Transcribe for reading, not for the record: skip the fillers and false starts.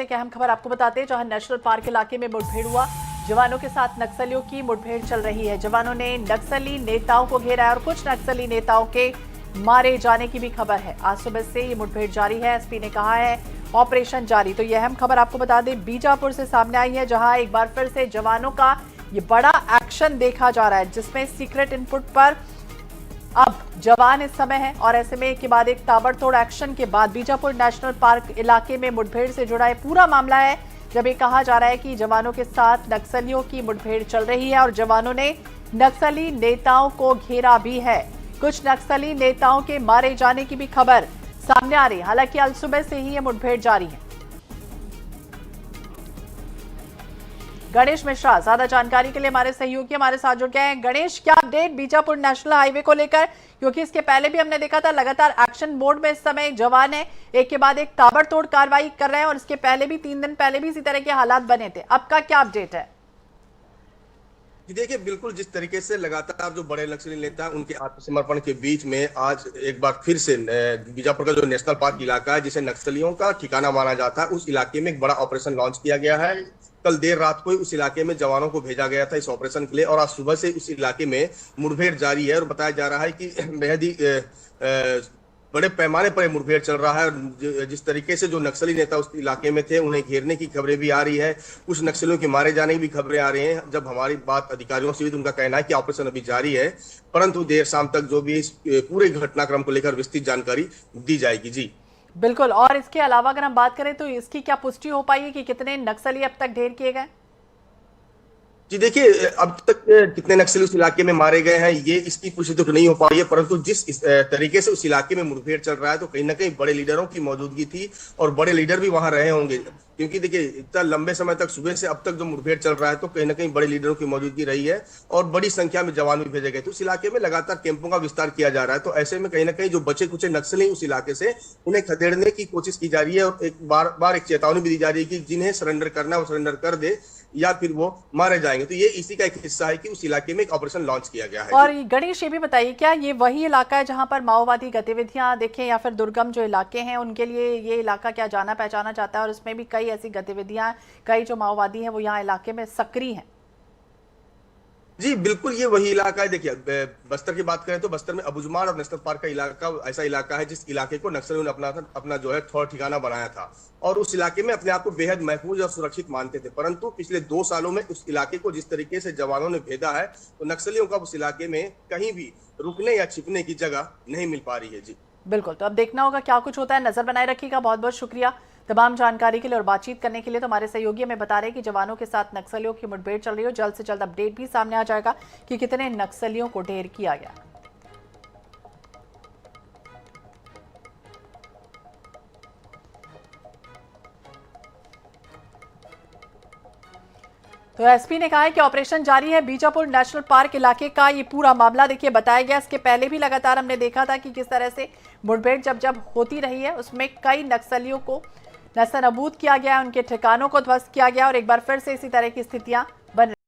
एक अहम खबर आपको बताते हैं, जहां नेशनल पार्क इलाके में मुठभेड़ हुआ। जवानों के साथ नक्सलियों की मुठभेड़ चल रही है। जवानों ने नक्सली नेताओं को घेरा है और कुछ नक्सली नेताओं के मारे जाने की भी खबर है। आज सुबह से ये मुठभेड़ जारी है। एसपी ने कहा है ऑपरेशन जारी। तो यह अहम खबर आपको बता दें, बीजापुर से सामने आई है, जहां एक बार फिर से जवानों का ये बड़ा एक्शन देखा जा रहा है, जिसमें सीक्रेट इनपुट पर अब जवान इस समय है और ऐसे में एक के बाद एक ताबड़तोड़ एक्शन के बाद बीजापुर नेशनल पार्क इलाके में मुठभेड़ से जुड़ा ये पूरा मामला है, जब ये कहा जा रहा है कि जवानों के साथ नक्सलियों की मुठभेड़ चल रही है और जवानों ने नक्सली नेताओं को घेरा भी है। कुछ नक्सली नेताओं के मारे जाने की भी खबर सामने आ रही है। हालांकि आज सुबह से ही ये मुठभेड़ जारी है। गणेश मिश्रा ज्यादा जानकारी के लिए हमारे सहयोगी हमारे साथ जुड़ गए हैं। गणेश, क्या अपडेट बीजापुर नेशनल हाईवे को लेकर, क्योंकि इसके पहले भी हमने देखा था लगातार एक्शन मोड में इस समय जवान है, एक के बाद एक ताबड़तोड़ कार्रवाई कर रहे हैं और इसके पहले भी 3 दिन पहले भी इसी तरह के हालात बने थे। अब का क्या अपडेट है? देखिए, बिल्कुल जिस तरीके से लगातार जो बड़े नक्सली नेता उनके आत्मसमर्पण के बीच में आज एक बार फिर से बीजापुर का जो नेशनल पार्क इलाका है, जिसे नक्सलियों का ठिकाना माना जाता है, उस इलाके में एक बड़ा ऑपरेशन लॉन्च किया गया है। कल देर रात को ही उस इलाके में जवानों को भेजा गया था इस ऑपरेशन के लिए और आज सुबह से उस इलाके में मुठभेड़ जारी है और बताया जा रहा है कि बेहद ही बड़े पैमाने पर मुठभेड़ चल रहा है। और जिस तरीके से जो नक्सली नेता उस इलाके में थे, उन्हें घेरने की खबरें भी आ रही है, कुछ नक्सलियों के मारे जाने की भी खबरें आ रही हैं। जब हमारी बात अधिकारियों से हुई तो उनका कहना है कि ऑपरेशन अभी जारी है, परंतु देर शाम तक जो भी इस पूरे घटनाक्रम को लेकर विस्तृत जानकारी दी जाएगी। जी बिल्कुल। और इसके अलावा अगर हम बात करें तो इसकी क्या पुष्टि हो पाई है कि कितने नक्सली अब तक ढेर किए गए? जी देखिए, अब तक कितने नक्सली उस इलाके में मारे गए हैं ये इसकी पुष्टि तो नहीं हो पाई है, परंतु जिस तरीके से उस इलाके में मुठभेड़ चल रहा है तो कहीं ना कहीं बड़े लीडरों की मौजूदगी थी और बड़े लीडर भी वहां रहे होंगे, क्योंकि देखिए इतना लंबे समय तक सुबह से अब तक जो मुठभेड़ चल रहा है तो कहीं ना कहीं बड़े लीडरों की मौजूदगी रही है और बड़ी संख्या में जवान भी भेजे गए। तो उस इलाके में लगातार कैंपों का विस्तार किया जा रहा है। तो ऐसे में कहीं ना कहीं जो बचे कुचे नक्सली उस इलाके से उन्हें खदेड़ने की कोशिश की जा रही है और एक बार एक चेतावनी भी दी जा रही है कि जिन्हें सरेंडर करना है वो सरेंडर कर दे या फिर वो मारे जाएंगे। तो ये इसी का एक हिस्सा है कि उस इलाके में एक ऑपरेशन लॉन्च किया गया है। और गणेश, ये भी बताइए, क्या ये वही इलाका है जहां पर माओवादी गतिविधियां देखें या फिर दुर्गम जो इलाके हैं उनके लिए ये इलाका क्या जाना पहचाना जाता है और इसमें भी कई ऐसी गतिविधियां, कई जो माओवादी हैं वो यहाँ इलाके में सक्रिय हैं? जी बिल्कुल, ये वही इलाका है। देखिए, बस्तर की बात करें तो बस्तर में अबुझमाड़ और नेशनल पार्क का इलाका ऐसा इलाका है जिस इलाके को नक्सलियों ने अपना जो है थोड़ा ठिकाना बनाया था और उस इलाके में अपने आप को बेहद महफूज और सुरक्षित मानते थे। परंतु पिछले 2 सालों में उस इलाके को जिस तरीके से जवानों ने भेदा है तो नक्सलियों का उस इलाके में कहीं भी रुकने या छिपने की जगह नहीं मिल पा रही है। जी बिल्कुल, तो अब देखना होगा क्या कुछ होता है। नजर बनाए रखिएगा। बहुत बहुत शुक्रिया तमाम जानकारी के लिए और बातचीत करने के लिए। तो हमारे सहयोगी हमें बता रहे हैं कि जवानों के साथ नक्सलियों की मुठभेड़ चल रही है। जल्द से जल्द अपडेट भी सामने आ जाएगा कि कितने नक्सलियों को ढेर किया गया। तो एसपी ने कहा है कि ऑपरेशन जारी है। बीजापुर नेशनल पार्क इलाके का ये पूरा मामला देखिए बताया गया। इसके पहले भी लगातार हमने देखा था कि किस तरह से मुठभेड़ जब होती रही है उसमें कई नक्सलियों को नस्तानाबूद किया गया, उनके ठिकानों को ध्वस्त किया गया और एक बार फिर से इसी तरह की स्थितियां बन